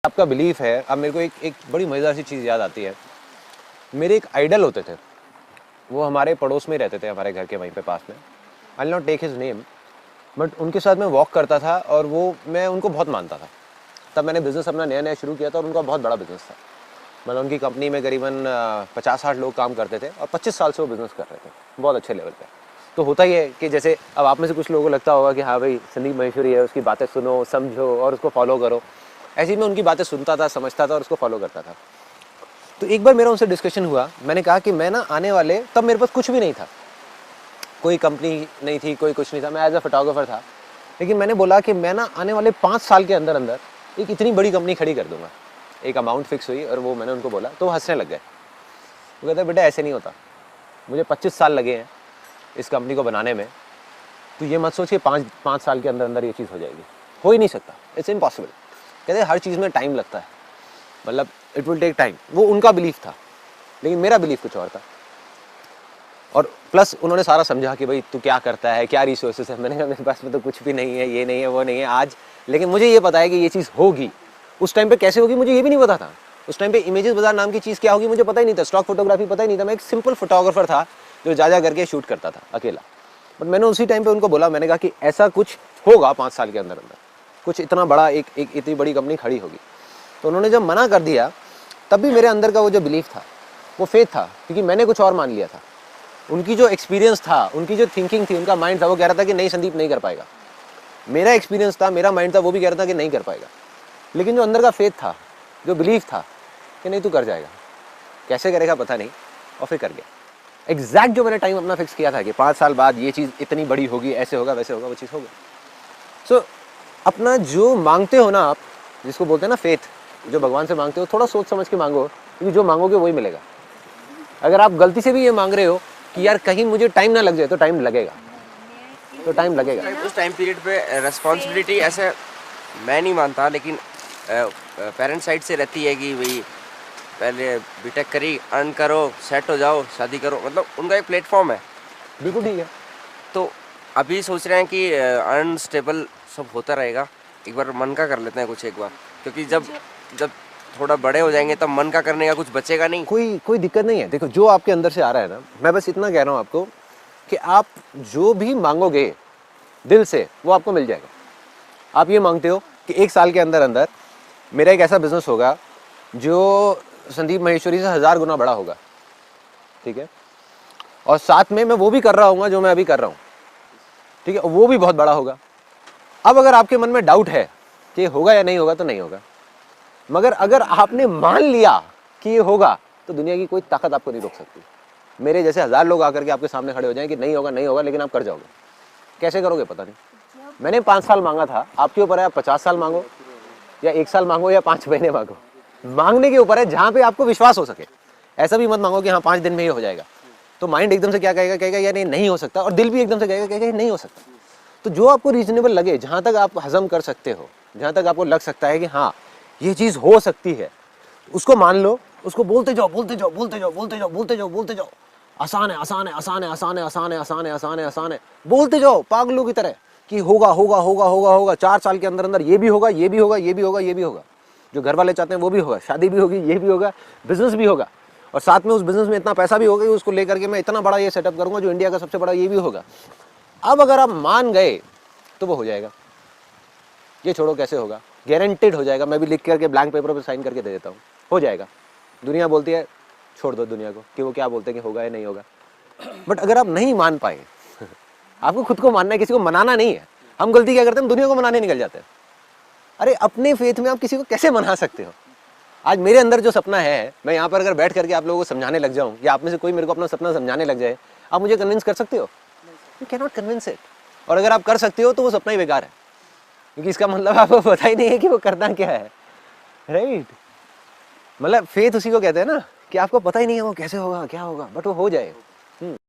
आपका बिलीफ है। अब मेरे को एक बड़ी मज़ेदार सी चीज़ याद आती है। मेरे एक आइडल होते थे, वो हमारे पड़ोस में ही रहते थे, हमारे घर के वहीं पे पास में। I will not take his name, but उनके साथ मैं वॉक करता था और मैं उनको बहुत मानता था। तब मैंने बिज़नेस अपना नया नया शुरू किया था और उनका बहुत बड़ा बिज़नेस था। मतलब उनकी कंपनी में करीबन 50-60 लोग काम करते थे और 25 साल से वो बिज़नेस कर रहे थे, बहुत अच्छे लेवल पे। तो होता ही है कि जैसे अब आप में से कुछ लोगों को लगता होगा कि हाँ भाई संदीप महेश्वरी है, उसकी बातें सुनो, समझो और उसको फॉलो करो। ऐसे ही मैं उनकी बातें सुनता था, समझता था और उसको फॉलो करता था। तो एक बार मेरा उनसे डिस्कशन हुआ, मैंने कहा कि मैं ना आने वाले, तब मेरे पास कुछ भी नहीं था, कोई कंपनी नहीं थी, कोई कुछ नहीं था, मैं एज अ फोटोग्राफर था। लेकिन मैंने बोला कि मैं ना आने वाले 5 साल के अंदर अंदर एक इतनी बड़ी कंपनी खड़ी कर दूंगा। एक अमाउंट फिक्स हुई और वो मैंने उनको बोला, तो वो हंसने लग गए। वो कहते बेटा ऐसे नहीं होता, मुझे 25 साल लगे हैं इस कंपनी को बनाने में, तो ये मत सोच कि 5 साल के अंदर अंदर ये चीज़ हो जाएगी। हो ही नहीं सकता, इट्स इम्पॉसिबल। कहते हर चीज़ में टाइम लगता है, मतलब इट विल टेक टाइम। वो उनका बिलीफ था, लेकिन मेरा बिलीफ कुछ और था। और प्लस उन्होंने सारा समझा कि भाई तू क्या करता है, क्या रिसोर्सेस है। मैंने कहा मेरे पास में तो कुछ भी नहीं है, ये नहीं है, वो नहीं है आज, लेकिन मुझे ये पता है कि ये चीज़ होगी। उस टाइम पे कैसे होगी मुझे ये भी नहीं पता था। उस टाइम पे इमेजेस बाजार नाम की चीज़ क्या होगी मुझे पता ही नहीं था, स्टॉक फोटोग्राफी पता ही नहीं था। मैं एक सिंपल फोटोग्राफर था जो जा करके शूट करता था अकेला। बट मैंने उसी टाइम पे उनको बोला, मैंने कहा कि ऐसा कुछ होगा 5 साल के अंदर अंदर, कुछ इतना बड़ा एक इतनी बड़ी कंपनी खड़ी होगी। तो उन्होंने जब मना कर दिया, तब भी मेरे अंदर का वो जो बिलीफ था, वो फेथ था, क्योंकि मैंने कुछ और मान लिया था। उनकी जो एक्सपीरियंस था, उनकी जो थिंकिंग थी, उनका माइंड था, वो कह रहा था कि नहीं संदीप नहीं कर पाएगा। मेरा एक्सपीरियंस था, मेरा माइंड था, वो भी कह रहा था कि नहीं कर पाएगा। लेकिन जो अंदर का फेथ था, जो बिलीफ था कि नहीं तू कर जाएगा, कैसे करेगा पता नहीं, और फिर कर गया। एग्जैक्ट जो मैंने टाइम अपना फिक्स किया था कि 5 साल बाद ये चीज़ इतनी बड़ी होगी, ऐसे होगा वैसे होगा, वो चीज़ हो गई। सो अपना जो मांगते हो ना आप, जिसको बोलते हैं ना फेथ, जो भगवान से मांगते हो, थोड़ा सोच समझ के मांगो, क्योंकि जो मांगोगे वही मिलेगा। अगर आप गलती से भी ये मांग रहे हो कि यार कहीं मुझे टाइम ना लग जाए, तो टाइम लगेगा, तो टाइम लगेगा। उस टाइम पीरियड पे रिस्पॉन्सिबिलिटी ऐसे मैं नहीं मानता, लेकिन पेरेंट्स साइड से रहती है कि भाई पहले बीटेक करी, अर्न करो, सेट हो जाओ, शादी करो, मतलब उनका एक प्लेटफॉर्म है। बिल्कुल ठीक है। तो अभी सोच रहे हैं कि अर्न स्टेबल सब होता रहेगा, एक बार मन का कर लेते हैं कुछ एक बार, क्योंकि जब थोड़ा बड़े हो जाएंगे तब मन का करने का कुछ बचेगा नहीं। कोई दिक्कत नहीं है। देखो जो आपके अंदर से आ रहा है ना, मैं बस इतना कह रहा हूँ आपको कि आप जो भी मांगोगे दिल से, वो आपको मिल जाएगा। आप ये मांगते हो कि 1 साल के अंदर अंदर मेरा एक ऐसा बिजनेस होगा जो संदीप महेश्वरी से 1000 गुना बड़ा होगा, ठीक है, और साथ में मैं वो भी कर रहा हूँ जो मैं अभी कर रहा हूँ, ठीक है, वो भी बहुत बड़ा होगा। अब अगर आपके मन में डाउट है कि ये होगा या नहीं होगा, तो नहीं होगा। मगर अगर आपने मान लिया कि ये होगा, तो दुनिया की कोई ताकत आपको नहीं रोक सकती। मेरे जैसे 1000 लोग आकर के आपके सामने खड़े हो जाएं कि नहीं होगा नहीं होगा, लेकिन आप कर जाओगे। कैसे करोगे पता नहीं। मैंने 5 साल मांगा था, आपके ऊपर है, आप 50 साल मांगो या 1 साल मांगो या 5 महीने मांगो, मांगने के ऊपर है, जहां पे आपको विश्वास हो सके। ऐसा भी मत मांगो कि हाँ 5 दिन में ही हो जाएगा, तो माइंड एकदम से क्या कहेगा यार ये नहीं हो सकता, और दिल भी एकदम से कहेगा नहीं हो सकता। तो जो आपको रीजनेबल लगे, जहां तक आप हजम कर सकते हो, जहां तक आपको लग सकता है कि हाँ ये चीज हो सकती है, उसको मान लो, उसको बोलते जाओ बोलते जाओ बोलते जाओ बोलते जाओ बोलते जाओ बोलते जाओ। आसान है आसान है आसान है आसान है आसान है आसान है आसान है आसान है, बोलते जाओ पागलों की तरह कि होगा होगा होगा होगा होगा, 4 साल के अंदर अंदर ये भी होगा, ये भी होगा, ये भी होगा, ये भी होगा, जो घर वाले चाहते हैं वो भी होगा, शादी भी होगी, ये भी होगा, बिजनेस भी होगा, और साथ में उस बिजनेस में इतना पैसा भी होगा कि उसको लेकर के मैं इतना बड़ा ये सेटअप करूंगा जो इंडिया का सबसे बड़ा ये भी होगा। अब अगर आप मान गए तो वो हो जाएगा। ये छोड़ो कैसे होगा, गारंटेड हो जाएगा। मैं भी लिख करके ब्लैंक पेपर पर साइन करके दे देता हूँ, हो जाएगा। दुनिया बोलती है छोड़ दो दुनिया को कि वो क्या बोलते हैं कि होगा या नहीं होगा। बट अगर आप नहीं मान पाए, आपको खुद को मानना है, किसी को मनाना नहीं है। हम गलती क्या करते हैं, दुनिया को मनाने निकल जाते हैं। अरे अपने फेथ में आप किसी को कैसे मना सकते हो। आज मेरे अंदर जो सपना है, मैं यहाँ पर अगर बैठ करके आप लोगों को समझाने लग जाऊँ, या आप में से कोई मेरे को अपना सपना समझाने लग जाए, आप मुझे कन्विंस कर सकते हो? You can not convince it. और अगर आप कर सकते हो तो वो सपना ही बेकार है, क्योंकि इसका मतलब आपको पता ही नहीं है कि वो करना क्या है, राइट। मतलब फेथ उसी को कहते हैं ना कि आपको पता ही नहीं है वो कैसे होगा क्या होगा, बट वो हो जाए।